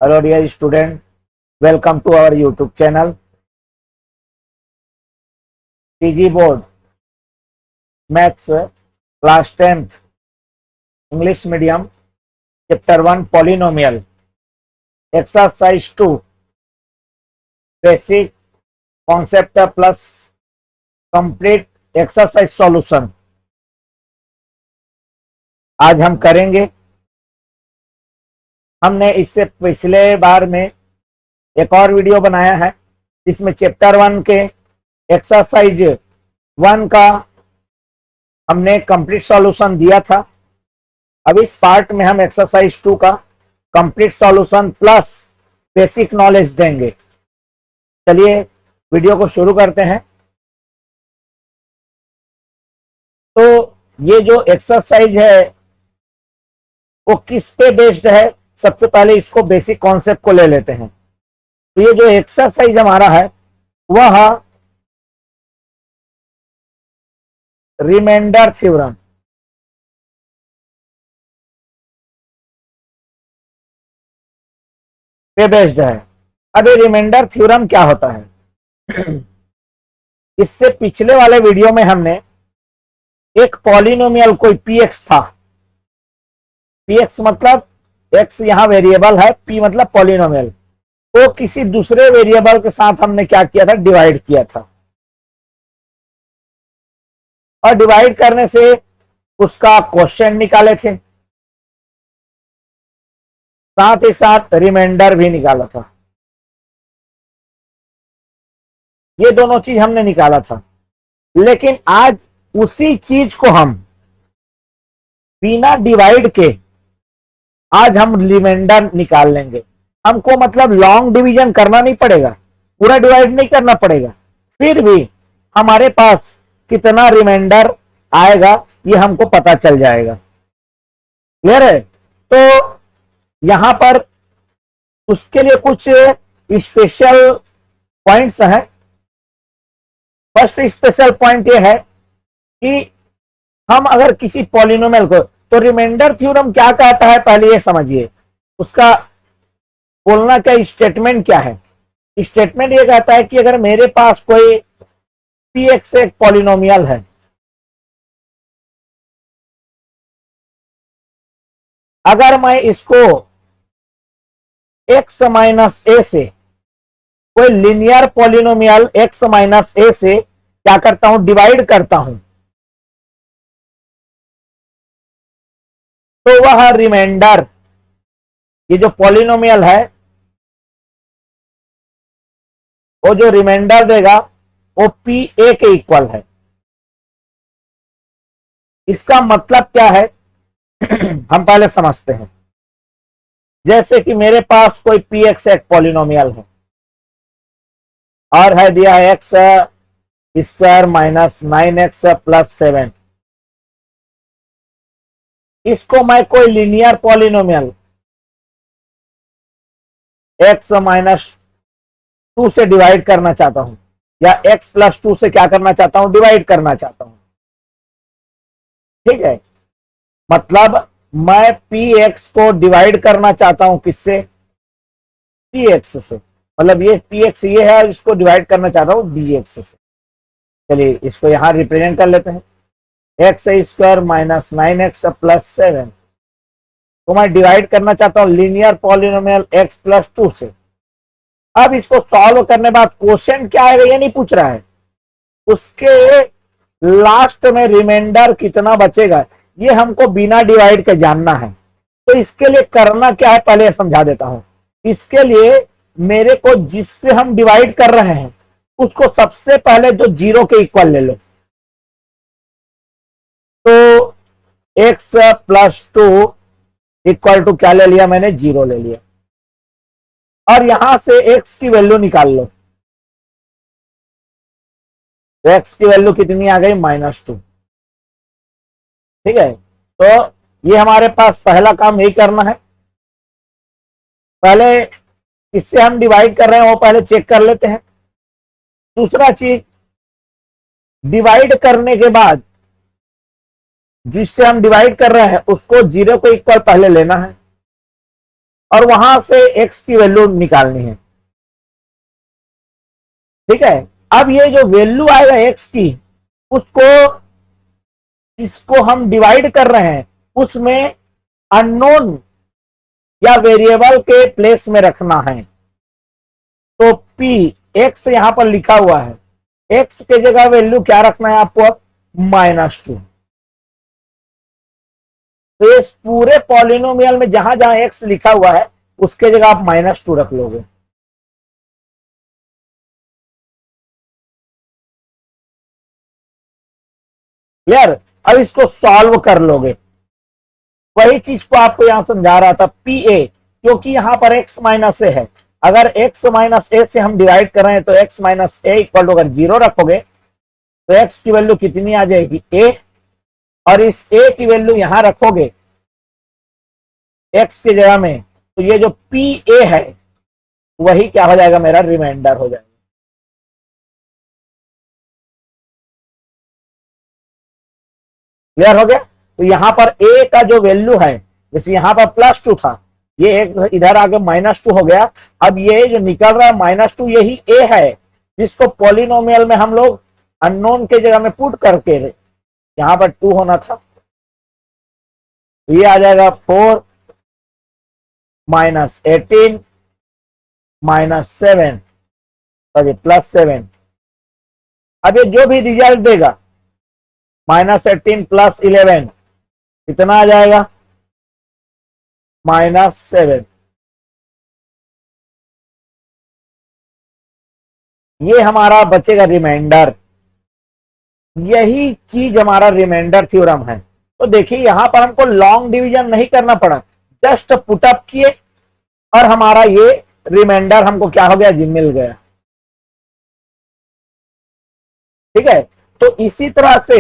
Hello dear student, welcome to our YouTube channel. CG Board Maths Class 10th English Medium Chapter 1 Polynomial Exercise 2 Basic Concept plus Complete Exercise Solution आज हम करेंगे। हमने इससे पिछले बार में एक और वीडियो बनाया है जिसमें चैप्टर 1 के एक्सरसाइज 1 का हमने कंप्लीट सॉल्यूशन दिया था। अब इस पार्ट में हम एक्सरसाइज 2 का complete solution plus basic knowledge देंगे। चलिए वीडियो को शुरू करते हैं। तो ये जो एक्सरसाइज है वो किस पे बेस्ड है, सबसे पहले इसको बेसिक कॉन्सेप्ट को ले लेते हैं। तो ये जो एक्सरसाइज हमारा है वह रिमाइंडर थ्योरम पे बेस्ड है। अब ये रिमाइंडर थ्योरम क्या होता है? इससे पिछले वाले वीडियो में हमने एक पॉलिनोमियल कोई px था, px मतलब x यहां वेरिएबल है, p मतलब पॉलिनोमियल, तो किसी दूसरे वेरिएबल के साथ हमने क्या किया था, डिवाइड किया था। और डिवाइड करने से उसका क्वोशिएंट निकाले थे, साथ ही साथ रिमाइंडर भी निकाला था। ये दोनों चीज हमने निकाला था। लेकिन आज उसी चीज को हम बिना डिवाइड के आज हम रिमाइंडर निकाल लेंगे। हमको मतलब लॉन्ग डिवीजन करना नहीं पड़ेगा, पूरा डिवाइड नहीं करना पड़ेगा, फिर भी हमारे पास कितना रिमाइंडर आएगा ये हमको पता चल जाएगा। क्लियर है? तो यहां पर उसके लिए कुछ स्पेशल पॉइंट्स हैं। फर्स्ट स्पेशल पॉइंट ये है कि हम अगर किसी पॉलिनोमियल को, तो रिमाइंडर थ्योरम क्या कहता है पहले ये समझिए। उसका बोलना क्या, स्टेटमेंट क्या है? स्टेटमेंट ये कहता है कि अगर मेरे पास कोई px एक पॉलिनोमियल है, अगर मैं इसको x माइनस ए से कोई लिनियर पॉलिनोमियल x माइनस ए से क्या करता हूं, डिवाइड करता हूं, तो वह रिमाइंडर, ये जो पॉलिनोमियल है वो जो रिमाइंडर देगा वो पी ए के इक्वल है। इसका मतलब क्या है हम पहले समझते हैं। जैसे कि मेरे पास कोई पी एक्स एक पॉलिनोमियल है और है दिया है x square minus 9x plus 7। इसको मैं कोई लीनियर पॉलिनोमियल x माइनस 2 से डिवाइड करना चाहता हूं, या x प्लस 2 से क्या करना चाहता हूं, डिवाइड करना चाहता हूं। ठीक है, मतलब मैं px को डिवाइड करना चाहता हूं किससे, px से। मतलब ये px ये है और इसको डिवाइड करना चाहता हूं dx से। चलिए इसको यहां रिप्रेजेंट कर लेते हैं। X square minus 9x plus 7 को मैं डिवाइड करना चाहता हूं लीनियर पॉलिनोमियल x प्लस 2 से। अब इसको सॉल्व करने बाद क्वोशिएंट क्या आएगा ये नहीं पूछ रहा है, उसके लास्ट में रिमाइंडर कितना बचेगा ये हमको बिना डिवाइड के जानना है। तो इसके लिए करना क्या है पहले समझा देता हूं। इसके लिए मेरे को जिससे हम डिवाइड कर रहे हैं उसको सबसे पहले जो जीरो के इक्वल ले लो। तो x प्लस 2 इक्वल टू क्या ले लिया मैंने, जीरो ले लिया। और यहां से x की वैल्यू निकाल लो। तो x की वैल्यू कितनी आ गई, -2। ठीक है, तो ये हमारे पास पहला काम यही करना है। पहले इससे हम डिवाइड कर रहे हैं वो पहले चेक कर लेते हैं। दूसरा चीज, डिवाइड करने के बाद जिससे हम डिवाइड कर रहे हैं उसको जीरो को इक्वल पहले लेना है। और वहां से x की वैल्यू निकालनी है। ठीक है, अब ये जो वैल्यू आएगा x की, उसको जिसको हम डिवाइड कर रहे हैं उसमें अननोन या वेरिएबल के प्लेस में रखना है। तो p x यहां पर लिखा हुआ है, x के जगह वैल्यू क्या रखना है आपको, -2। तो इस पूरे पॉलिनोमियल में जहां जहां x लिखा हुआ है उसके जगह आप -2 रख लोगे। क्लियर? अब इसको सॉल्व कर लोगे, वही चीज को आपको यहां समझा रहा था, पी ए, क्योंकि यहां पर x माइनस ए है। अगर x माइनस ए से हम डिवाइड कर रहे हैं तो x minus a equal to, अगर 0 रखोगे तो x की वैल्यू कितनी आ जाएगी, a, और इस a की वैल्यू यहां रखोगे x की जगह में, तो ये जो पी ए है वही क्या हो जाएगा, मेरा रिमाइंडर हो जाएगा। क्लियर हो गया? तो यहां पर a का जो वैल्यू है, जैसे यहां पर +2 था, ये एक इधर आके -2 हो गया। अब ये जो निकल रहा है -2, यही a है जिसको पॉलिनोमियल में हम लोग अननोन के जगह में पुट करके, यहां पर 2 होना था, तो ये आ जाएगा 4 -18 -7, सॉरी +7। अब ये जो भी रिजल्ट देगा -18 +11 कितना आ जाएगा, -7। ये हमारा बचेगा रिमाइंडर। यही चीज हमारा रिमाइंडर थ्योरम है। तो देखिए यहां पर हमको लॉन्ग डिवीजन नहीं करना पड़ा, जस्ट पुटअप किए और हमारा ये रिमाइंडर हमको क्या हो गया जी, मिल गया। ठीक है, तो इसी तरह से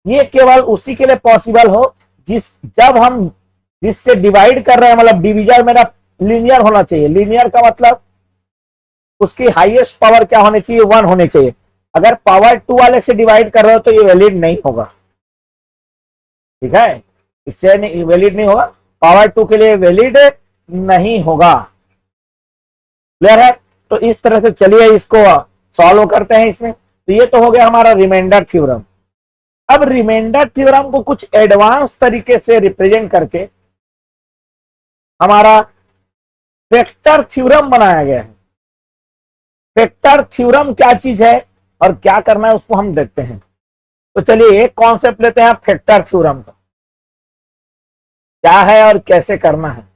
ये केवल उसी के लिए पॉसिबल हो जब हम जिससे डिवाइड कर रहे हैं, मतलब डिवीजन मेरा लीनियर होना चाहिए। लीनियर का मतलब उसकी हाईएस्ट पावर क्या होनी चाहिए, 1 होनी चाहिए। अगर पावर 2 वाले से डिवाइड कर रहे हो तो ये वैलिड नहीं होगा। ठीक है, इससे वैलिड नहीं होगा, पावर 2 के लिए वैलिड नहीं होगा। क्लियर है? तो इस तरह से चलिए इसको सॉल्व करते हैं इसमें। तो ये तो हो गया हमारा रिमाइंडर थ्योरम। अब रिमाइंडर थ्योरम को कुछ एडवांस तरीके से रिप्रेजेंट करके हमारा फैक्टर थ्योरम बनाया गया है। फैक्टर थ्योरम क्या चीज है और क्या करना है उसको हम देखते हैं। तो चलिए एक कॉन्सेप्ट लेते हैं फैक्टर थ्योरम का, क्या है और कैसे करना है।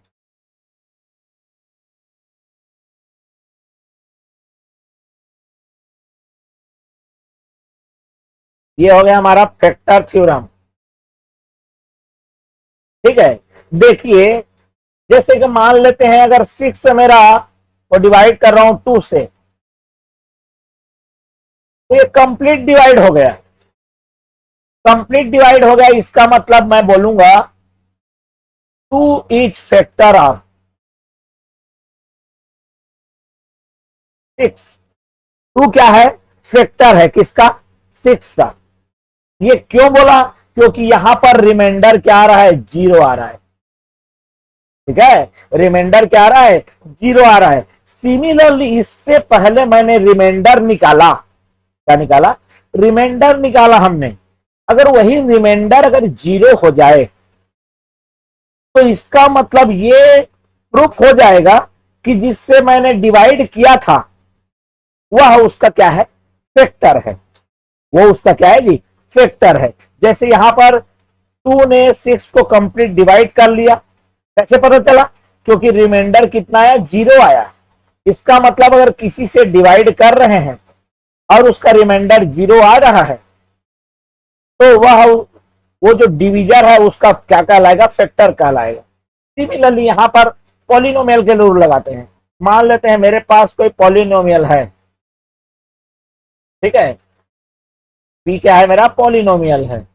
ये हो गया हमारा फैक्टर थ्योरम। ठीक है, देखिए जैसे कि मान लेते हैं अगर 6 मेरा वो डिवाइड कर रहा हूं 2 से, तो ये कंप्लीट डिवाइड हो गया। कंप्लीट डिवाइड हो गया इसका मतलब मैं बोलूंगा 2 इज फैक्टर ऑफ 6। 2 क्या है, फैक्टर है किसका, 6 का। ये क्यों बोला, क्योंकि यहां पर रिमाइंडर क्या आ रहा है, 0 आ रहा है। ठीक है, रिमाइंडर क्या आ रहा है, 0 आ रहा है। सिमिलरली इससे पहले मैंने रिमाइंडर निकाला, क्या निकाला, रिमाइंडर निकाला हमने। अगर वही रिमाइंडर अगर 0 हो जाए तो इसका मतलब ये प्रूफ हो जाएगा कि जिससे मैंने डिवाइड किया था वह उसका क्या है, फैक्टर है। वो उसका क्या है जी, फैक्टर है। जैसे यहां पर 2 ने 6 को कंप्लीट डिवाइड कर लिया, कैसे पता चला, क्योंकि रिमाइंडर कितना आया, 0 आया। इसका मतलब अगर किसी से डिवाइड कर रहे हैं और उसका रिमाइंडर 0 आ रहा है तो वह वो जो डिवीजर है उसका क्या कहलाएगा, फैक्टर कहलाएगा। सिमिलरली यहां पर पॉलिनोमियल के रूल लगाते हैं। मान लेते हैं मेरे पास कोई पॉलिनोमियल है, ठीक है, पी क्या है, मेरा पॉलिनोमियल है।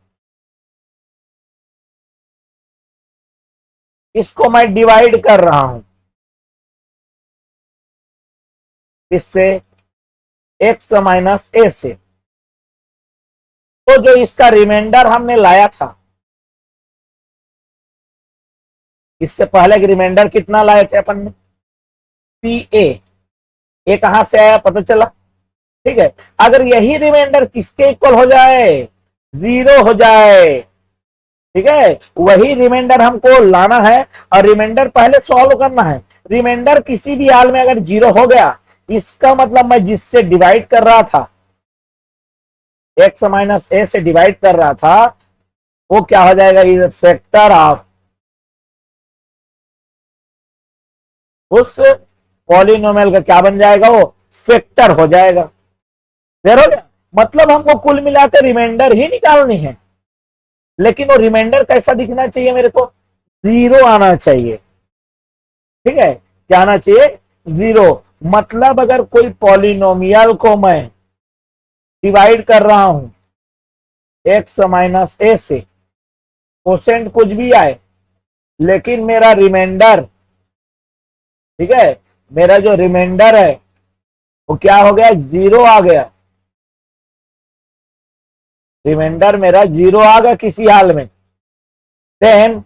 इसको मैं डिवाइड कर रहा हूं इससे, x माइनस ए से। तो जो इसका रिमाइंडर हमने लाया था, इससे पहले कि रिमाइंडर कितना लाए थे अपन ने, पी ए कहां से आया पता चला। ठीक है, अगर यही रिमाइंडर किसके इक्वल हो जाए, 0 हो जाए, ठीक है, वही रिमाइंडर हमको लाना है और रिमाइंडर पहले सॉल्व करना है। रिमाइंडर किसी भी हाल में अगर 0 हो गया, इसका मतलब मैं जिससे डिवाइड कर रहा था, x माइनस ए से डिवाइड कर रहा था, वो क्या हो जाएगा, इज फैक्टर ऑफ उस पॉलिनोमियल का, क्या बन जाएगा, वो फैक्टर हो जाएगा। क्लियर हो गया। मतलब हमको कुल मिलाकर रिमाइंडर ही निकालनी है, लेकिन वो रिमाइंडर कैसा दिखना चाहिए मेरे को, 0 आना चाहिए। ठीक है, क्या आना चाहिए, 0। मतलब अगर कोई पॉलिनोमियल को मैं डिवाइड कर रहा हूं x माइनस ए से, कोसेंट कुछ भी आए, लेकिन मेरा रिमाइंडर, ठीक है, मेरा जो रिमाइंडर है वो क्या हो गया, 0 आ गया। रिमाइंडर मेरा 0 आ गया किसी हाल में, देन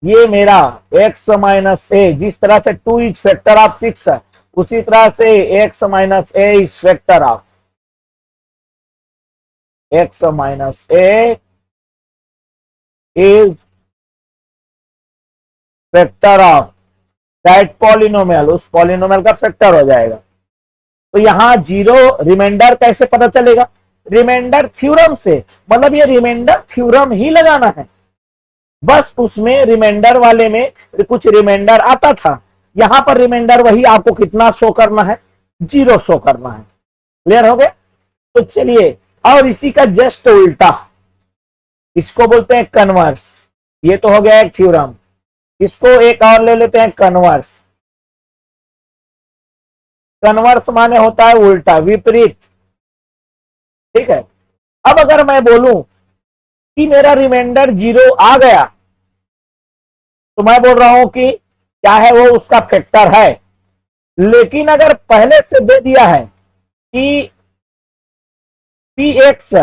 ये मेरा x माइनस ए, जिस तरह से 2 इज फैक्टर ऑफ 6 है, उसी तरह से x minus A is factor of, x minus A is factor of that polynomial, उस पॉलिनोमियल का फैक्टर हो जाएगा। तो यहां 0 रिमाइंडर कैसे पता चलेगा, रिमाइंडर थ्योरम से, मतलब ये रिमाइंडर थ्योरम ही लगाना है। बस उसमें रिमाइंडर वाले में कुछ रिमाइंडर आता था, यहां पर रिमाइंडर वही आपको कितना शो करना है, 0 शो करना है। क्लियर हो गया। तो चलिए, और इसी का जस्ट उल्टा, इसको बोलते हैं कन्वर्स। ये तो हो गया एक थ्योरम, इसको एक और ले लेते हैं, कन्वर्स। कन्वर्स माने होता है उल्टा, विपरीत। ठीक है, अब अगर मैं बोलूं कि मेरा रिमाइंडर 0 आ गया, तो मैं बोल रहा हूं कि क्या है, वो उसका फैक्टर है। लेकिन अगर पहले से दे दिया है कि P x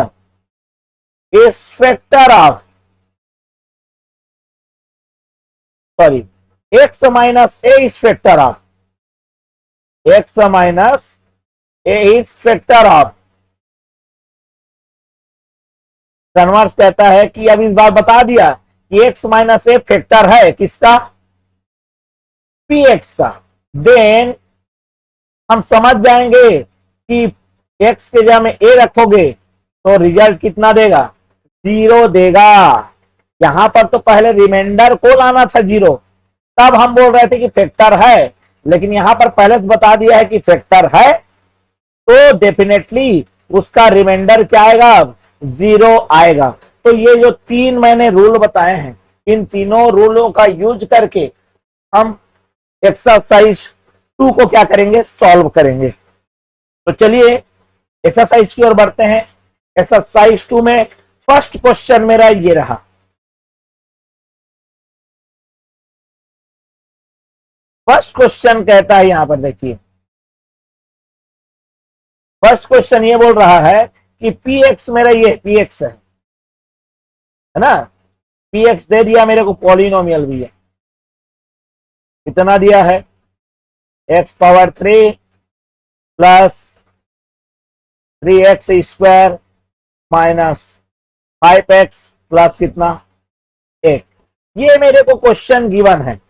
is factor of, sorry, x minus A is factor of, x minus A is factor of, converse कहता है कि अब इस बार बता दिया कि x माइनस ए फैक्टर है किसका, पी एक्स का, देन हम समझ जाएंगे कि x के जगह में a रखोगे तो रिजल्ट कितना देगा, 0 देगा। यहां पर तो पहले रिमाइंडर को लाना था 0, तब हम बोल रहे थे कि फैक्टर है, लेकिन यहां पर पहले से बता दिया है कि फैक्टर है, तो डेफिनेटली उसका रिमाइंडर क्या आएगा, 0 आएगा। तो ये जो 3 मैंने रूल बताए हैं, इन तीनों रूलों का यूज करके हम एक्सरसाइज 2 को क्या करेंगे, सॉल्व करेंगे। तो चलिए एक्सरसाइज की ओर बढ़ते हैं। एक्सरसाइज 2 में फर्स्ट क्वेश्चन मेरा ये रहा, फर्स्ट क्वेश्चन कहता है, यहां पर देखिए, फर्स्ट क्वेश्चन ये बोल रहा है कि पी एक्स मेरा ये पी एक्स है ना, पी एक्स दे दिया मेरे को, पॉलिनोमियल भी है, कितना दिया है, x power 3 plus 3x square minus 5x plus कितना 1। ये मेरे को क्वेश्चन गिवन है।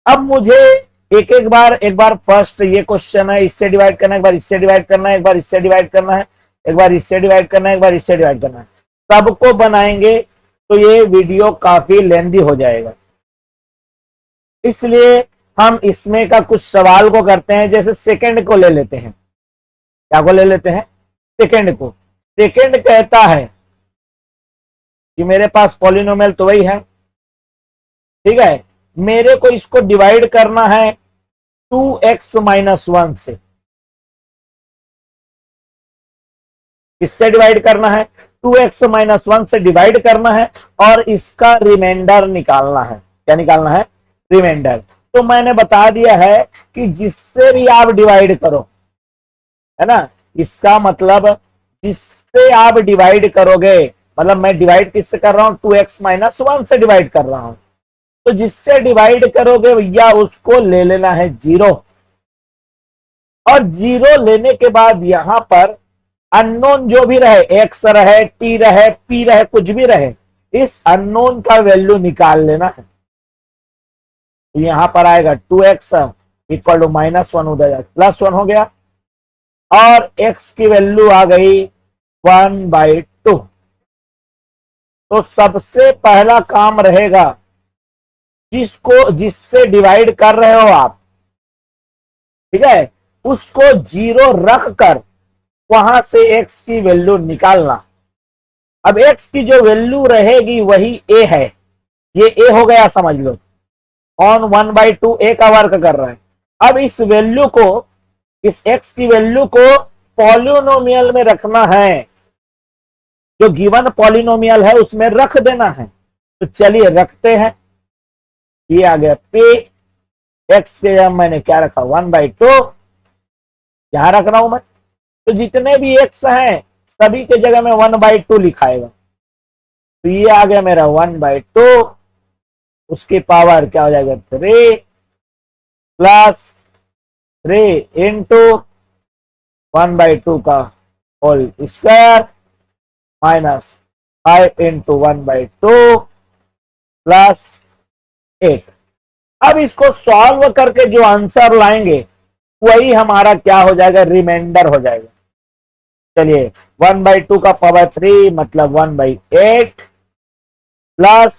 अब मुझे एक बार फर्स्ट ये क्वेश्चन है, इससे डिवाइड करना है, एक बार इससे डिवाइड करना है, एक बार इससे डिवाइड करना है, एक बार इससे डिवाइड करना है, एक बार इससे डिवाइड करना है। सबको बनाएंगे तो ये वीडियो काफी लेंदी हो जाएगा, इसलिए हम इसमें का कुछ सवाल को करते हैं। जैसे सेकंड को ले लेते हैं, क्या को ले लेते हैं, सेकंड को। सेकंड कहता है कि मेरे पास पॉलिनोमियल तो वही है, ठीक है, मेरे को इसको डिवाइड करना है 2x माइनस 1 से। किससे डिवाइड करना है, 2x माइनस 1 से डिवाइड करना है और इसका रिमाइंडर निकालना है। क्या निकालना है, रिमाइंडर। तो मैंने बता दिया है कि जिससे भी आप डिवाइड करो, है ना, इसका मतलब जिससे आप डिवाइड करोगे, मतलब मैं डिवाइड किससे कर रहा हूं, 2x माइनस 1 से डिवाइड कर रहा हूं, तो जिससे डिवाइड करोगे भैया उसको ले लेना है 0, और 0 लेने के बाद यहां पर अननोन जो भी रहे, x रहे, t रहे, p रहे, कुछ भी रहे, इस अननोन का वैल्यू निकाल लेना है। यहां पर आएगा 2x इक्वल टू -1 हो जाएगा, +1 हो गया, और x की वैल्यू आ गई 1/2। तो सबसे पहला काम रहेगा जिससे डिवाइड कर रहे हो आप, ठीक है, उसको 0 रख कर वहां से x की वैल्यू निकालना। अब x की जो वैल्यू रहेगी वही a है, ये a हो गया समझ लो, ऑन 1/2 a का वर्क कर रहा है। अब इस वैल्यू को, इस x की वैल्यू को पॉलिनोमियल में रखना है, जो गिवन पॉलिनोमियल है उसमें रख देना है। तो चलिए रखते हैं, ये आ गया p, x के जगह मैंने क्या रखा 1/2, यहां रख रहा हूं मैं। तो जितने भी x हैं सभी के जगह में 1/2 लिखाएगा। तो ये आ गया मेरा 1/2, उसकी पावर क्या हो जाएगा 3 प्लस 3 इंटू 1/2 का whole square minus 5 into 1/2 plus 8। अब इसको सॉल्व करके जो आंसर लाएंगे वही हमारा क्या हो जाएगा, रिमाइंडर हो जाएगा। चलिए 1/2 का पावर 3 मतलब 1/8 प्लस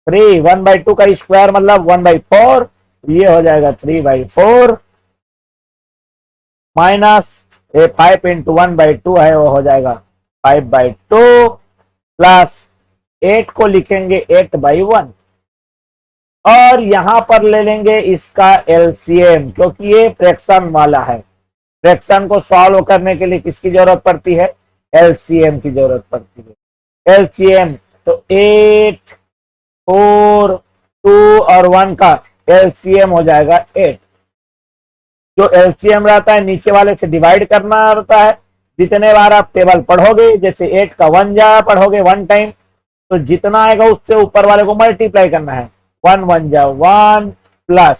3, 1/2 का स्क्वायर मतलब 1/4, ये हो जाएगा 3/4 माइनस 5 इंटू 1/2 है वो हो जाएगा 5/2 प्लस 8 को लिखेंगे 8/1, और यहां पर ले लेंगे इसका एलसीएम, क्योंकि ये फ्रैक्शन वाला है। फ्रैक्शन को सॉल्व करने के लिए किसकी जरूरत पड़ती है, एलसीएम की जरूरत पड़ती है। एलसीएम तो 8, 4, 2 और 1 का एलसीएम हो जाएगा 8। जो एलसीएम रहता है नीचे वाले से डिवाइड करना रहता है। जितने बार आप टेबल पढ़ोगे, जैसे 8 का 1 जा पढ़ोगे 1 टाइम, तो जितना आएगा उससे ऊपर वाले को मल्टीप्लाई करना है। 1 1 जा 1 प्लस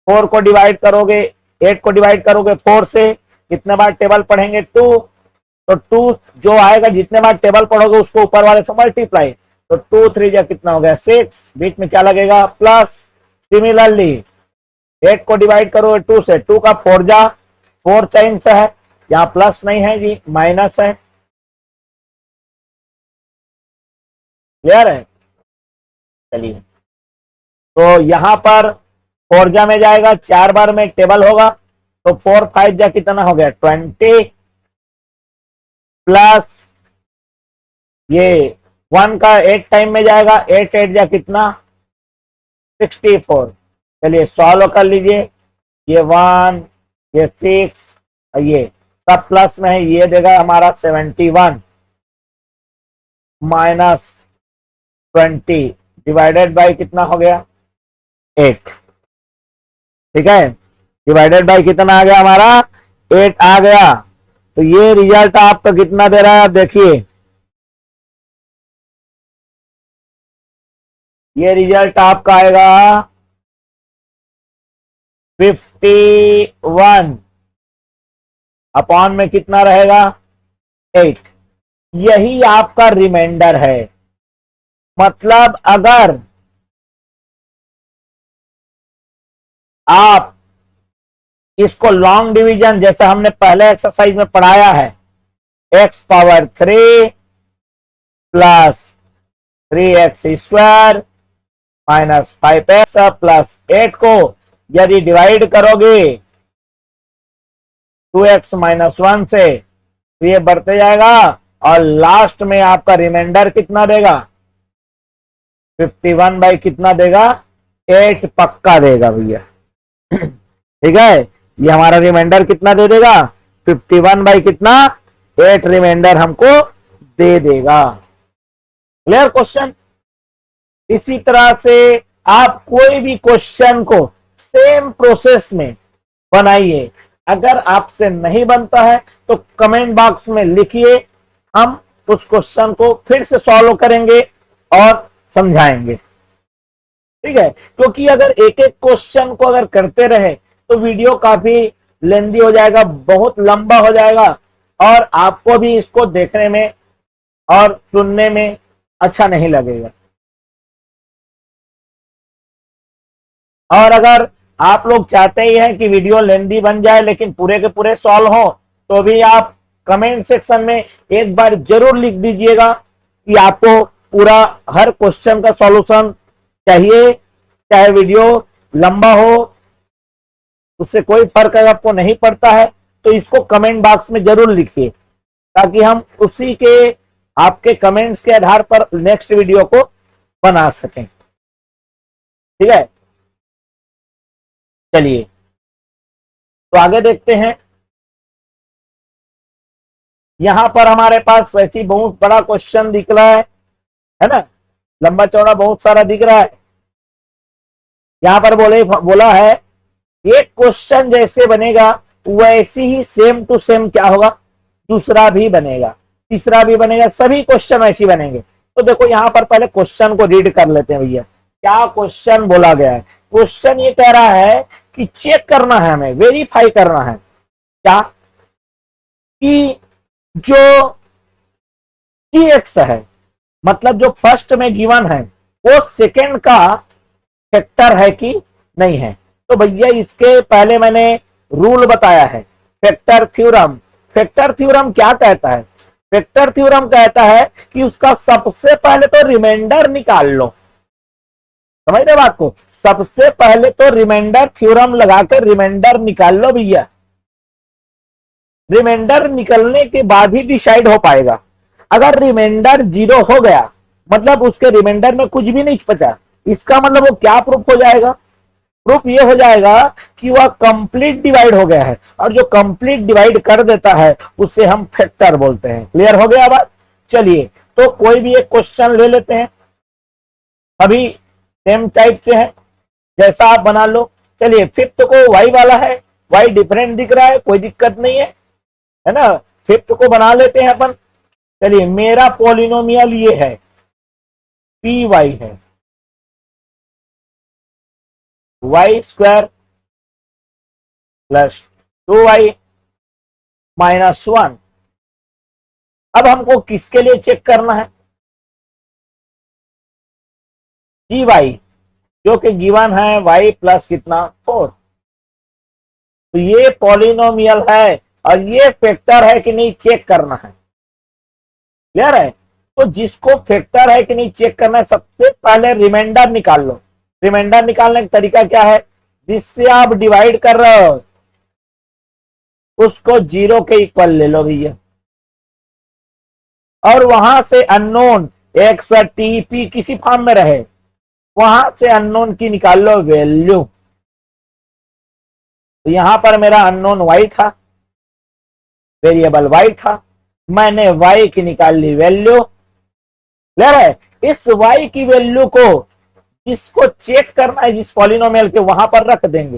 4 को डिवाइड करोगे, 8 को डिवाइड करोगे 4 से, कितने बार टेबल पढ़ेंगे 2, तो 2 जो आएगा जितने बार टेबल पढ़ोगे उसको ऊपर वाले से मल्टीप्लाई, तो 2 3 जा कितना हो गया 6, बीच में क्या लगेगा प्लस। सिमिलरली 8 को डिवाइड करोगे 2 से, 2 का 4 जा 4 टाइम्स है, यहाँ प्लस नहीं है जी, माइनस है। क्लियर है? चलिए तो यहां पर 4 जा में जाएगा, 4 बार में टेबल होगा, तो 4 5 जा कितना हो गया 20 प्लस ये 1 का 8 टाइम में जाएगा, 8 8 जा कितना 64। चलिए सॉल्व कर लीजिए, ये 1 ये 6 ये सब प्लस में है, ये देगा हमारा 71 माइनस 20 डिवाइडेड बाय कितना हो गया 8। ठीक है, डिवाइडेड बाय कितना आ गया हमारा 8 आ गया। तो ये रिजल्ट आपका कितना दे रहा है, आप देखिए ये रिजल्ट आपका आएगा 51 अपॉन में कितना रहेगा 8। यही आपका रिमाइंडर है। मतलब अगर आप इसको लॉन्ग डिवीजन जैसे हमने पहले एक्सरसाइज में पढ़ाया है, x power 3 plus 3x square minus 5x plus 8 को यदि डिवाइड करोगे 2x माइनस 1 से, तो ये बढ़ते जाएगा और लास्ट में आपका रिमाइंडर कितना देगा 51 बाई कितना देगा 8 पक्का देगा भैया। ठीक है, ये हमारा रिमाइंडर कितना दे देगा 51 बाई कितना 8 रिमाइंडर हमको दे देगा। Clear question? इसी तरह से आप कोई भी क्वेश्चन को सेम प्रोसेस में बनाइए। अगर आपसे नहीं बनता है तो कमेंट बॉक्स में लिखिए, हम उस क्वेश्चन को फिर से सॉल्व करेंगे और समझाएंगे। ठीक है, क्योंकि अगर एक एक क्वेश्चन को अगर करते रहे तो वीडियो काफी लेंदी हो जाएगा, बहुत लंबा हो जाएगा, और आपको भी इसको देखने में और सुनने में अच्छा नहीं लगेगा। और अगर आप लोग चाहते ही हैं कि वीडियो लेंदी बन जाए लेकिन पूरे के पूरे सॉल्व हो, तो भी आप कमेंट सेक्शन में एक बार जरूर लिख दीजिएगा कि आपको पूरा हर क्वेश्चन का सॉल्यूशन चाहिए, चाहे वीडियो लंबा हो, उससे कोई फर्क अगर आपको नहीं पड़ता है तो इसको कमेंट बॉक्स में जरूर लिखिए, ताकि हम उसी के आपके कमेंट्स के आधार पर नेक्स्ट वीडियो को बना सकें। ठीक है, चलिए तो आगे देखते हैं। यहां पर हमारे पास वैसी बहुत बड़ा क्वेश्चन दिख रहा है ना, लंबा चौड़ा बहुत सारा दिख रहा है। यहां पर बोला है एक क्वेश्चन जैसे बनेगा वैसी ही सेम टू सेम क्या होगा, दूसरा भी बनेगा, तीसरा भी बनेगा, सभी क्वेश्चन ऐसी बनेंगे। तो देखो यहां पर पहले क्वेश्चन को रीड कर लेते हैं भैया, क्या क्वेश्चन बोला गया है। क्वेश्चन ये कह रहा है कि चेक करना है, हमें वेरीफाई करना है क्या, कि जो टीएक्स है, मतलब जो फर्स्ट में गिवन है वो सेकेंड का फैक्टर है कि नहीं है। तो भैया इसके पहले मैंने रूल बताया है, फैक्टर थ्योरम। फैक्टर थ्योरम क्या कहता है, फैक्टर थ्योरम कहता है कि उसका सबसे पहले तो रिमाइंडर निकाल लो। समझ रहे बात को, सबसे पहले तो रिमाइंडर थ्योरम लगाकर रिमाइंडर निकाल लो भैया, रिमाइंडर निकलने के बाद ही डिसाइड हो पाएगा। अगर रिमाइंडर 0 हो गया मतलब उसके रिमाइंडर में कुछ भी नहीं बचा, इसका मतलब वो क्या प्रूफ हो जाएगा, प्रूफ ये हो जाएगा कि वह कंप्लीट डिवाइड हो गया है, और जो कंप्लीट डिवाइड कर देता है उसे हम फैक्टर बोलते हैं। क्लियर हो गया बात। चलिए तो कोई भी एक क्वेश्चन ले लेते हैं, अभी सेम टाइप से है, जैसा आप बना लो। चलिए फिफ्थ को वाई वाला है, वाई डिफरेंट दिख रहा है, कोई दिक्कत नहीं है ना। फिफ्थ को बना लेते हैं अपन। चलिए मेरा पॉलिनोमियल ये है, पी वाई है, y square plus 2y minus 1। अब हमको किसके लिए चेक करना है, जी वाई, जो कि गिवन है y प्लस कितना 4। तो ये पॉलिनोमियल है और ये फैक्टर है कि नहीं चेक करना है। क्लियर है। तो जिसको फैक्टर है कि नहीं चेक करना है, सबसे पहले रिमाइंडर निकाल लो। रिमाइंडर निकालने का तरीका क्या है, जिससे आप डिवाइड कर रहे हो उसको 0 के इक्वल ले लो भैया, और वहां से अननोन एक्स टी पी किसी फॉर्म में रहे, वहां से अननोन की निकाल लो वैल्यू। तो यहां पर मेरा अननोन y था, वेरिएबल y था, मैंने y की निकाल ली वैल्यू। क्लियर है। इस y की वैल्यू को जिसको चेक करना है, जिस पॉलिनोमियल के, वहां पर रख देंगे।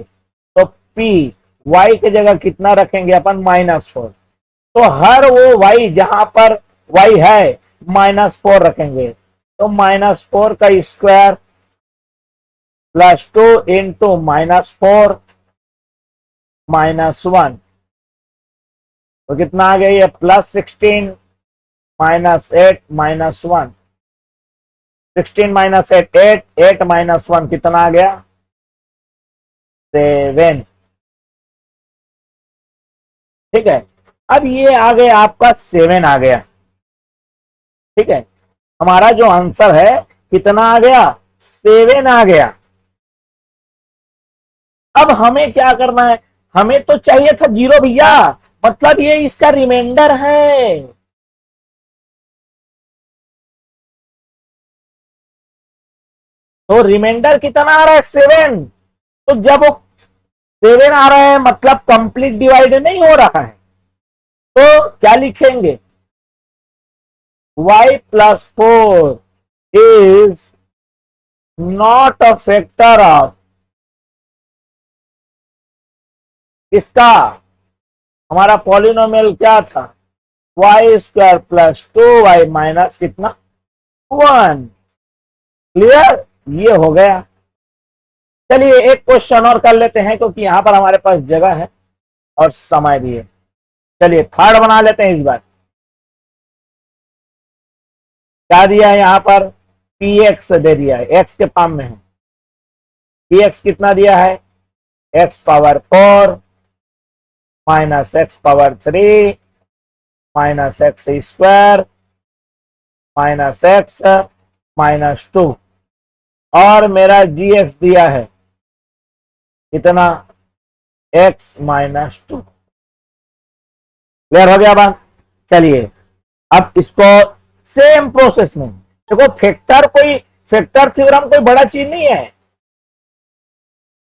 तो p y के जगह कितना रखेंगे अपन, -4। तो हर वो y जहां पर y है -4 रखेंगे। तो -4 का स्क्वायर प्लस 2 इंटू -4 -1, तो कितना आ गया ये, +16 -8 -1, 16 - 8 8 8 -1 कितना आ गया, 7। ठीक है। अब ये आ गया आपका 7 आ गया। ठीक है, हमारा जो आंसर है कितना आ गया, 7 आ गया। अब हमें क्या करना है, हमें तो चाहिए था 0 भैया, मतलब ये इसका रिमाइंडर है। तो रिमाइंडर कितना आ रहा है, 7। तो जब वो 7 आ रहा है मतलब कंप्लीट डिवाइड नहीं हो रहा है, तो क्या लिखेंगे, y plus 4 is not a factor of इसका, हमारा पॉलिनोमियल क्या था, y square plus 2y minus कितना 1। क्लियर, ये हो गया। चलिए एक क्वेश्चन और कर लेते हैं, क्योंकि यहां पर हमारे पास जगह है और समय भी है। चलिए थर्ड बना लेते हैं इस बार। क्या दिया है यहां पर? पी एक्स दे दिया है, एक्स के फॉर्म में है। पी एक्स कितना दिया है? X power 4 minus x power 3 minus x square minus x minus 2, और मेरा जी एक्स दिया है कितना? X minus 2। क्लियर हो गया बात? चलिए अब इसको सेम प्रोसेस में देखो। फैक्टर थ्योरम कोई बड़ा चीज नहीं है।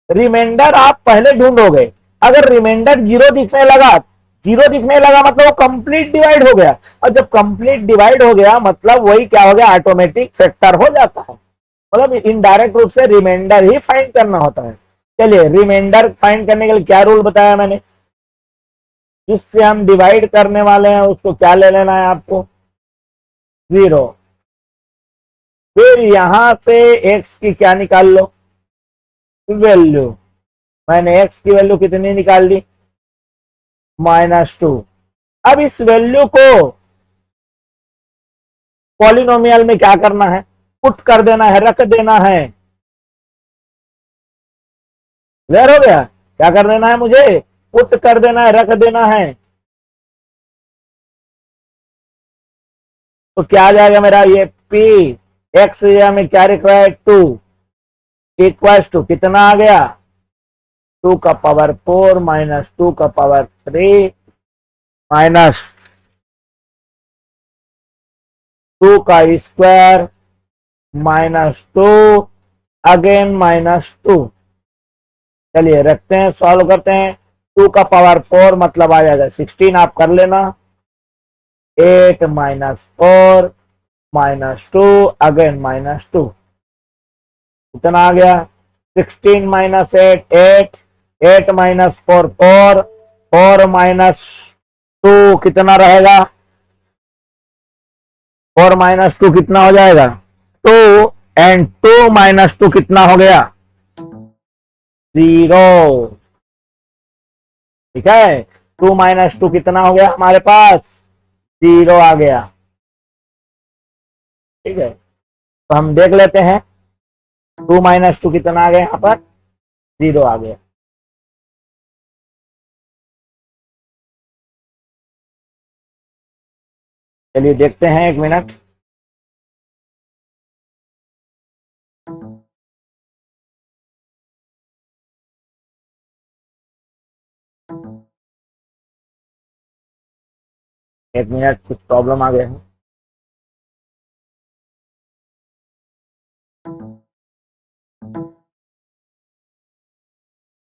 रिमाइंडर आप पहले ढूंढोगे, अगर रिमाइंडर जीरो दिखने लगा मतलब वो कंप्लीट डिवाइड हो गया, और जब कंप्लीट डिवाइड हो गया मतलब वही क्या हो गया? ऑटोमेटिक फैक्टर हो जाता है। मतलब इनडायरेक्ट रूप से रिमाइंडर ही फाइंड करना होता है। चलिए रिमाइंडर फाइंड करने के लिए क्या रूल बताया मैंने? जिससे हम डिवाइड करने वाले हैं उसको क्या ले लेना है आपको? 0। फिर यहां से x की क्या निकाल लो? वैल्यू। मैंने x की वैल्यू कितनी निकाल दी? -2। अब इस वैल्यू को पॉलिनोमियल में क्या करना है? पुट कर देना है, रख देना है। क्लियर हो गया? क्या कर देना है मुझे? पुट कर देना है, रख देना है। तो क्या आ जाएगा मेरा? ये p एक्स में क्या लिख रहा है? 2 इक्वल्स टू कितना आ गया? 2 का पावर 4 माइनस 2 का पावर 3 माइनस 2 का स्क्वायर माइनस 2 अगेन -2। चलिए रखते हैं, सॉल्व करते हैं। 2 का पावर 4 मतलब आ जाएगा 16, आप कर लेना। 8 माइनस 4 माइनस 2 अगेन -2, कितना आ गया? 16 माइनस 8 8, 8 माइनस 4 4, 4 माइनस 2 कितना रहेगा? 4 माइनस 2 कितना हो जाएगा? 2, एंड 2 माइनस 2 कितना हो गया? 0। ठीक है, 2 माइनस 2 कितना हो गया हमारे पास? 0 आ गया। ठीक है, तो हम देख लेते हैं 2 माइनस 2 कितना आ गया यहाँ पर? 0 आ गया। चलिए देखते हैं, एक मिनट। एक मिनट, कुछ प्रॉब्लम आ गया है।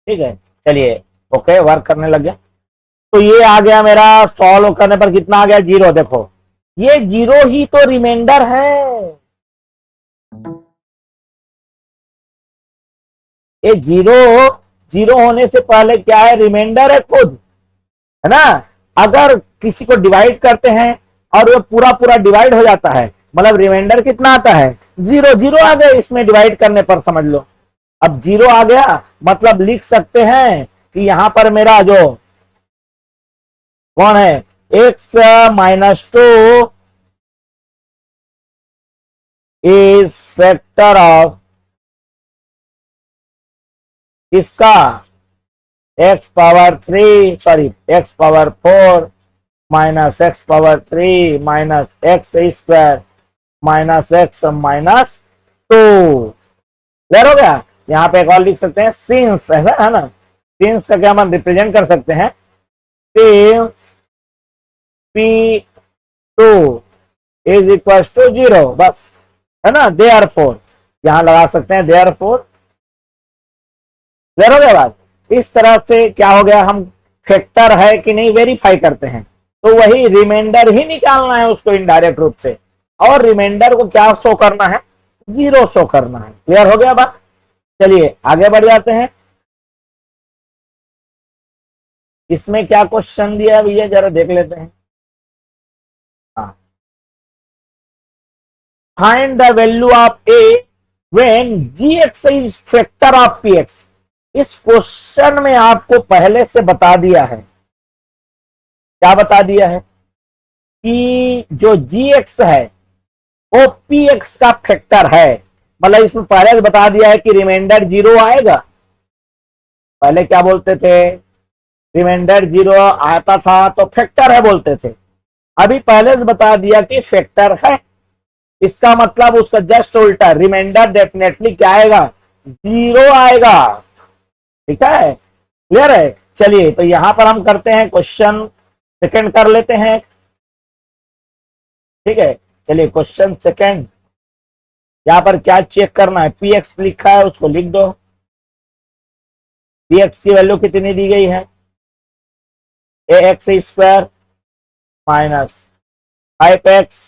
ठीक है, चलिए ओके, वर्क करने लग गया। तो ये आ गया मेरा, सॉल्व करने पर कितना आ गया? 0। देखो ये 0 ही तो रिमाइंडर है। ये 0 0 होने से पहले क्या है? रिमाइंडर है खुद, है ना? अगर किसी को डिवाइड करते हैं और वो पूरा पूरा डिवाइड हो जाता है, मतलब रिमाइंडर कितना आता है? 0। 0 आ गया इसमें डिवाइड करने पर, समझ लो। अब 0 आ गया मतलब लिख सकते हैं कि यहां पर मेरा जो कौन है? x minus 2 is factor of इसका x power 3, sorry x power 4 minus x power 3 minus x square minus x minus 2। Clear हो गया? यहाँ पे एक और लिख सकते हैं सिंस, ऐसा है ना? सिंस का क्या हम रिप्रेजेंट कर सकते हैं? Since p2 is equal to 0, बस, है ना? देयरफॉर यहां लगा सकते हैं देयरफॉर। क्लियर हो गया बात? इस तरह से क्या हो गया, हम फैक्टर है कि नहीं वेरीफाई करते हैं। तो वही रिमाइंडर ही निकालना है उसको इनडायरेक्ट रूप से, और रिमाइंडर को क्या शो करना है? 0 शो करना है। क्लियर हो गया बात? चलिए आगे बढ़ जाते हैं। इसमें क्या क्वेश्चन दिया है भैया, जरा देख लेते हैं। हाँ, find the value of a when g x is factor of p x. इस क्वेश्चन में आपको पहले से बता दिया है, क्या बता दिया है कि जो जी एक्स है वो पी एक्स का फैक्टर है। मतलब इसमें पहले से बता दिया है कि रिमाइंडर 0 आएगा। पहले क्या बोलते थे, रिमाइंडर 0 आता था तो फैक्टर है बोलते थे। अभी पहले से बता दिया कि फैक्टर है, इसका मतलब उसका जस्ट उल्टा, रिमाइंडर डेफिनेटली क्या आएगा, 0 आएगा। ठीक है, क्लियर है। चलिए तो यहां पर हम करते हैं क्वेश्चन सेकंड कर लेते हैं। ठीक है, चलिए क्वेश्चन सेकंड। यहां पर क्या चेक करना है, पी एक्स लिखा है उसको लिख दो। पी एक्स की वैल्यू कितनी दी गई है, a x square minus 5x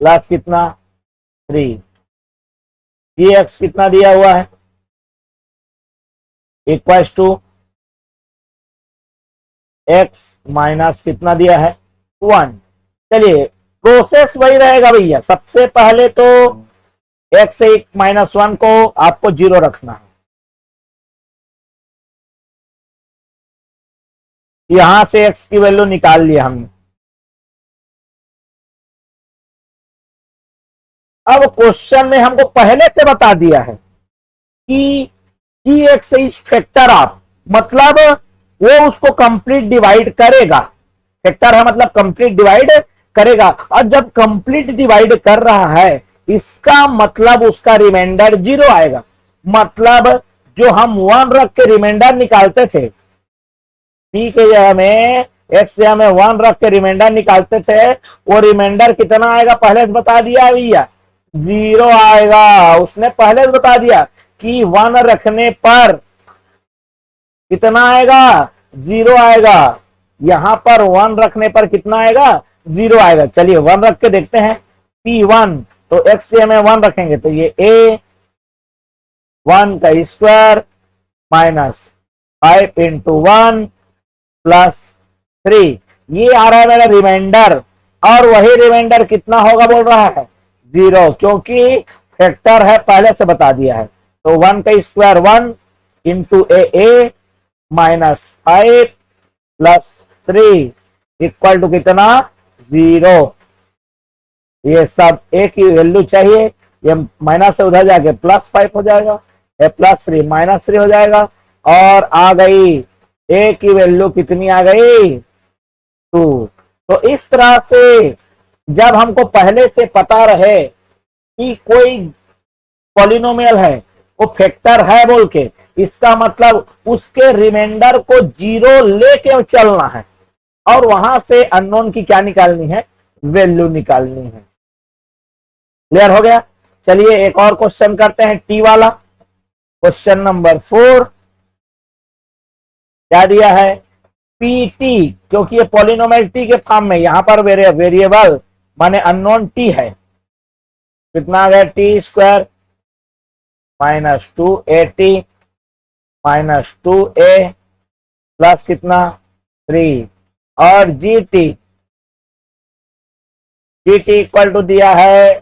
plus कितना 3। जी एक्स कितना दिया हुआ है, इक्वल्स टू एक्स माइनस कितना दिया है 1। चलिए प्रोसेस वही रहेगा भैया, सबसे पहले तो एक्स माइनस 1 को आपको 0 रखना है। यहां से एक्स की वैल्यू निकाल लिया हमने। अब क्वेश्चन में हमको पहले से बता दिया है कि जी एक्स इज फैक्टर ऑफ, मतलब वो उसको कंप्लीट डिवाइड करेगा। फैक्टर है मतलब कंप्लीट डिवाइड करेगा, और जब कंप्लीट डिवाइड कर रहा है इसका मतलब उसका रिमाइंडर 0 आएगा। मतलब जो हम 1 रख के रिमाइंडर निकालते थे, पी के जगह में एक्स जगह में 1 रख के रिमाइंडर निकालते थे, वो रिमाइंडर कितना आएगा पहले से बता दिया भैया, 0 आएगा। उसने पहले से बता दिया कि 1 रखने पर कितना आएगा, 0 आएगा। यहां पर 1 रखने पर कितना आएगा, 0 आएगा। चलिए 1 रख के देखते हैं, P1 तो x से हमें 1 रखेंगे तो ये a 1 का स्क्वायर माइनस 5 इंटू 1 प्लस 3, ये आ रहा है मेरा रिमाइंडर। और वही रिमाइंडर कितना होगा बोल रहा है, 0, क्योंकि फैक्टर है पहले से बता दिया है। तो 1 का square 1 into a minus 5 plus 3 equal to कितना, 0। ये सब ए की वैल्यू चाहिए, ये माइनस से उधर जाके प्लस 5 हो जाएगा, ए प्लस 3 माइनस 3 हो जाएगा, और आ गई ए की वैल्यू कितनी आ गई, 2। तो इस तरह से जब हमको पहले से पता रहे कि कोई पॉलिनोमियल है वो फैक्टर है बोल के, इसका मतलब उसके रिमाइंडर को 0 लेके चलना है, और वहां से अननोन की क्या निकालनी है, वैल्यू निकालनी है। क्लियर हो गया। चलिए एक और क्वेश्चन करते हैं, टी वाला, क्वेश्चन नंबर 4। क्या दिया है, पी टी, क्योंकि ये पॉलिनोमियल टी के फॉर्म में, यहां पर वेरिएबल माने अननोन टी है। कितना आ गया, T square minus 2a minus 2a plus कितना 3, और जी टी इक्वल टू दिया है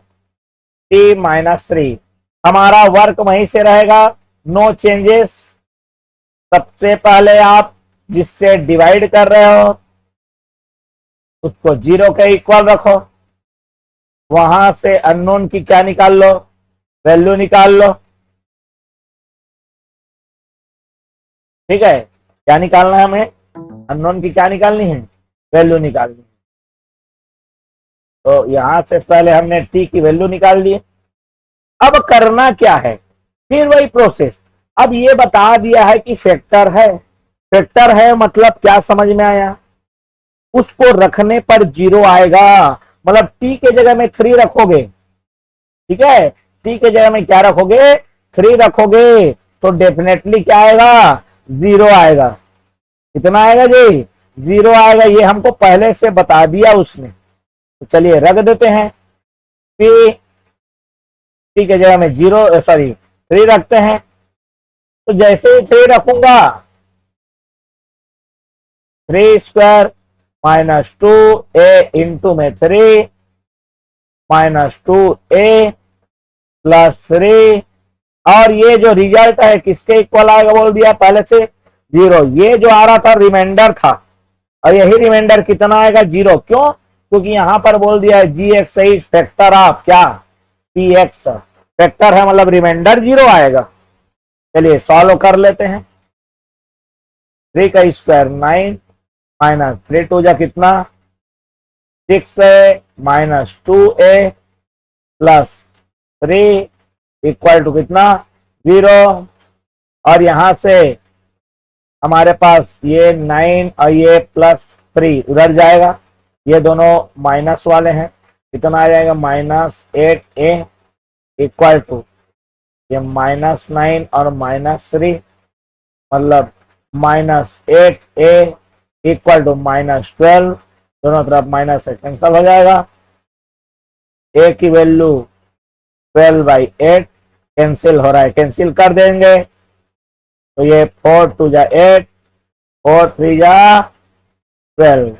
टी माइनस 3। हमारा वर्क वहीं से रहेगा, नो चेंजेस। सबसे पहले आप जिससे डिवाइड कर रहे हो उसको 0 के इक्वल रखो, वहां से अननोन की क्या निकाल लो, वैल्यू निकाल लो। ठीक है, क्या निकालना है हमें, अननोन की क्या निकालनी है, वैल्यू निकालनी है। तो यहां से पहले हमने टी की वैल्यू निकाल दी। अब करना क्या है, फिर वही प्रोसेस। अब ये बता दिया है कि फैक्टर है, फैक्टर है मतलब क्या समझ में आया, उसको रखने पर 0 आएगा। मतलब टी के जगह में 3 रखोगे, ठीक है, टी के जगह में क्या रखोगे, 3 रखोगे, तो डेफिनेटली क्या आएगा, 0 आएगा। कितना आएगा जी, 0 आएगा। ये हमको पहले से बता दिया उसने। तो चलिए रख देते हैं, टी के जगह में 3 रखते हैं। तो जैसे ही 3 रखूंगा, 3 स्क्वायर माइनस 2a इंटू में 3 माइनस 2a प्लस 3 और ये जो रिजल्ट है किसके इक्वल आएगा बोल दिया पहले से, 0। ये जो आ रहा था रिमाइंडर था, और यही रिमाइंडर कितना आएगा, 0। क्यों? क्योंकि यहां पर बोल दिया है जी एक्स इज फैक्टर ऑफ क्या, पी एक्स। फैक्टर है मतलब रिमाइंडर 0 आएगा। चलिए सॉल्व कर लेते हैं। 3 का स्क्वायर 9 माइनस 3 टू जा कितना 6a minus 2a plus 3 equal to कितना 0। और यहां से हमारे पास ये 9 और ये प्लस 3 उधर जाएगा, ये दोनों माइनस वाले हैं, कितना आ जाएगा -8a इक्वल टू ये -9 और -3 मतलब -8a इक्वल टू -12। दोनों तरफ माइनस से कैंसिल हो जाएगा। a की वैल्यू 12/8 कैंसिल हो रहा है, कैंसिल कर देंगे तो ये 4 2 जा 8 4 3 जा 12,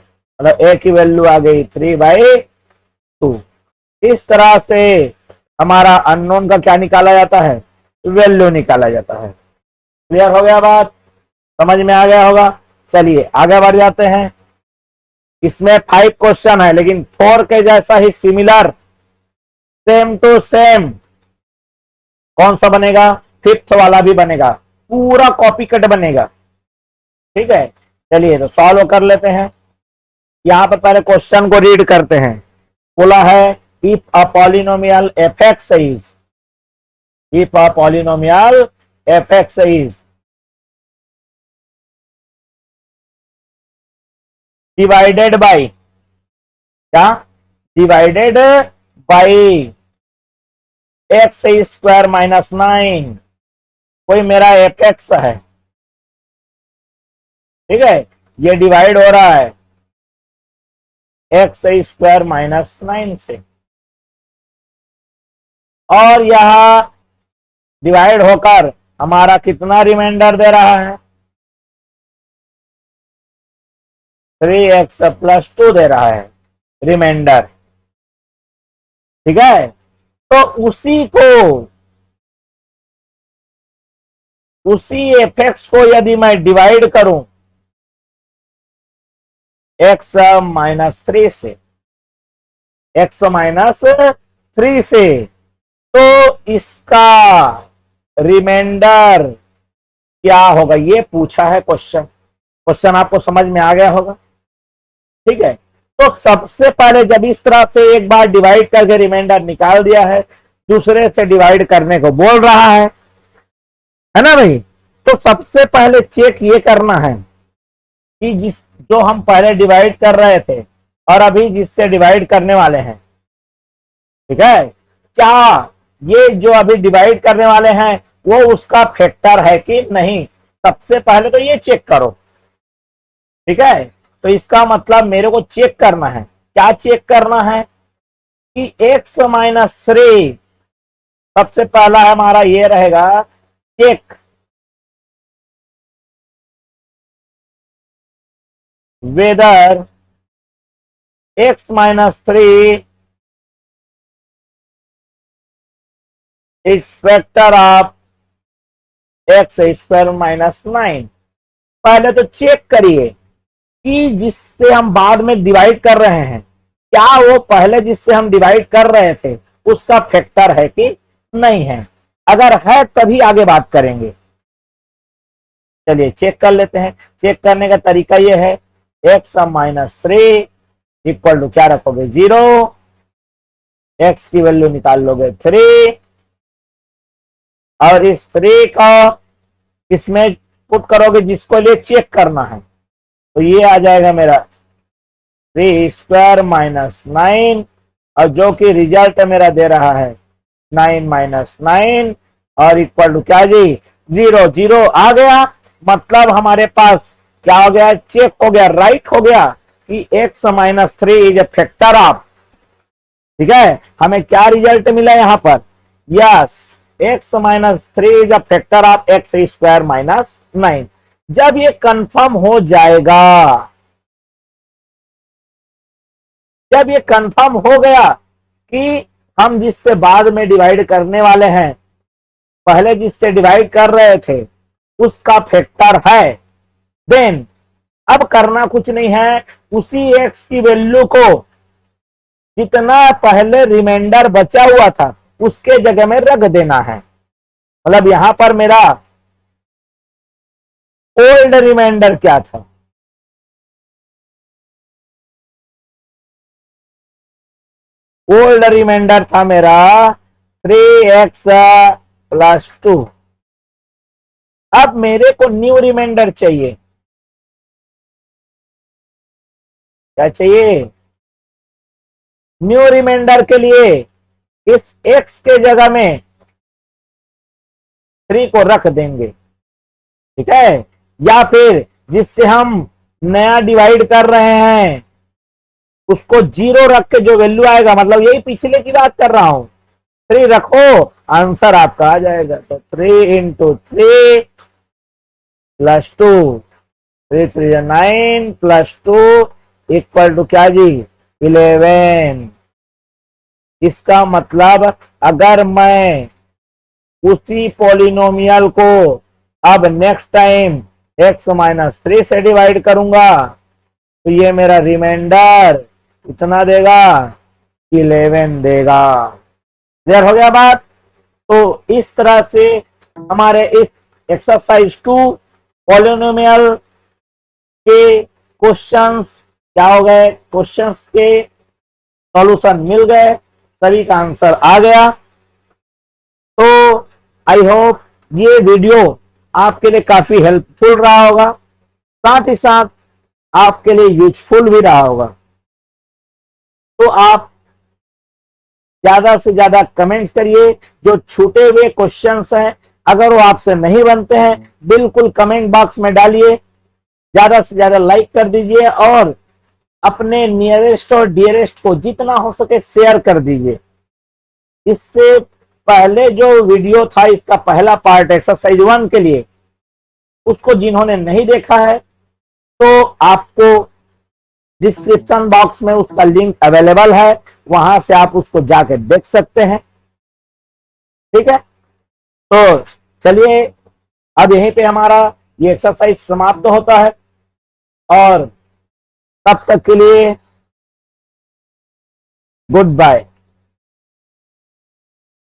मतलब a की वैल्यू आ गई 3/2। इस तरह से हमारा अननोन का क्या निकाला जाता है, वैल्यू निकाला जाता है। क्लियर हो गया बात, समझ में आ गया होगा। चलिए आगे बढ़ जाते हैं। इसमें 5 क्वेश्चन है, लेकिन 4 के जैसा ही सिमिलर सेम टू सेम कौन सा बनेगा, 5th वाला भी बनेगा, पूरा कॉपी कट बनेगा। ठीक है, चलिए तो सॉल्व कर लेते हैं। यहां पर पहले क्वेश्चन को रीड करते हैं। बोला है if a polynomial f x is, if a polynomial f x is divided by क्या, divided by x square minus 9। कोई मेरा एफ एक्स है, ठीक है, ये डिवाइड हो रहा है एक्स स्क्वायर माइनस 9 से, और यह डिवाइड होकर हमारा कितना रिमाइंडर दे रहा है, 3x प्लस 2 दे रहा है रिमाइंडर। ठीक है, तो उसी एफ एक्स को यदि मैं डिवाइड करूं x -3 से, x -3 से, तो इसका रिमाइंडर क्या होगा, ये पूछा है क्वेश्चन। क्वेश्चन आपको समझ में आ गया होगा। ठीक है, तो सबसे पहले जब इस तरह से एक बार डिवाइड करके रिमाइंडर निकाल दिया है, दूसरे से डिवाइड करने को बोल रहा है ना भाई। तो सबसे पहले चेक ये करना है कि जो हम पहले डिवाइड कर रहे थे और अभी जिससे डिवाइड करने वाले हैं, ठीक है, क्या ये जो अभी डिवाइड करने वाले हैं वो उसका फैक्टर है कि नहीं, सबसे पहले तो ये चेक करो। ठीक है, तो इसका मतलब मेरे को चेक करना है, क्या चेक करना है कि x -3, सबसे पहला हमारा ये रहेगा check whether x -3 is factor of x square minus 9। पहले तो चेक करिए कि जिससे हम बाद में डिवाइड कर रहे हैं, क्या वो पहले जिससे हम डिवाइड कर रहे थे उसका फैक्टर है कि नहीं है। अगर है तभी आगे बात करेंगे। चलिए चेक कर लेते हैं। चेक करने का तरीका ये है, x -3 इक्वल टू क्या रखोगे 0, x की वैल्यू निकाल लोगे 3, और इस 3 का इसमें पुट करोगे जिसको लिए चेक करना है, तो ये आ जाएगा मेरा 3 स्क्वायर माइनस 9, और जो कि रिजल्ट मेरा दे रहा है 9 -9 और इक्वल टू क्या जी 0। 0 आ गया, मतलब हमारे पास क्या हो गया, चेक हो गया, राइट हो गया कि x -3 is a factor of. ठीक है, हमें क्या रिजल्ट मिला यहां पर, yes x -3 is a factor of x square minus 9। जब ये कंफर्म हो जाएगा, जब ये कंफर्म हो गया कि हम जिससे बाद में डिवाइड करने वाले हैं पहले जिससे डिवाइड कर रहे थे उसका फैक्टर है, देन अब करना कुछ नहीं है, उसी x की वैल्यू को जितना पहले रिमाइंडर बचा हुआ था उसके जगह में रख देना है। मतलब यहां पर मेरा ओल्ड रिमाइंडर क्या था, ओल्ड रिमाइंडर था मेरा 3x + 2। अब मेरे को न्यू रिमाइंडर चाहिए, क्या चाहिए, न्यू रिमाइंडर के लिए इस x के जगह में 3 को रख देंगे, ठीक है। या फिर जिससे हम नया डिवाइड कर रहे हैं उसको 0 रख के जो वैल्यू आएगा, मतलब यही पिछले की बात कर रहा हूं, 3 रखो, आंसर आपका आ जाएगा। तो 3 × 3 + 2, 3 3 9 + 2 = क्या जी, 11। इसका मतलब अगर मैं उसी पॉलिनोमियल को अब नेक्स्ट टाइम x - 3 से डिवाइड करूंगा तो ये मेरा रिमाइंडर कितना देगा, 11 देगा। क्लियर हो गया बात। तो इस तरह से हमारे इस एक्सरसाइज 2 पॉलिनोमियल के क्वेश्चंस क्या हो गए, क्वेश्चंस के सॉल्यूशन मिल गए, सभी का आंसर आ गया। तो आई होप ये वीडियो आपके लिए काफी हेल्पफुल रहा होगा, साथ ही साथ आपके लिए यूजफुल भी रहा होगा। तो आप ज्यादा से ज्यादा कमेंट्स करिए, जो छूटे हुए क्वेश्चंस हैं अगर वो आपसे नहीं बनते हैं बिल्कुल कमेंट बॉक्स में डालिए, ज्यादा से ज्यादा लाइक कर दीजिए और अपने नियरेस्ट और डियरेस्ट को जितना हो सके शेयर कर दीजिए। इससे पहले जो वीडियो था इसका पहला पार्ट एक्सरसाइज 1 के लिए, उसको जिन्होंने नहीं देखा है तो आपको डिस्क्रिप्शन बॉक्स में उसका लिंक अवेलेबल है, वहां से आप उसको जाके देख सकते हैं, ठीक है। तो चलिए अब यहीं पे हमारा ये एक्सरसाइज समाप्त होता है और तब तक के लिए गुड बाय।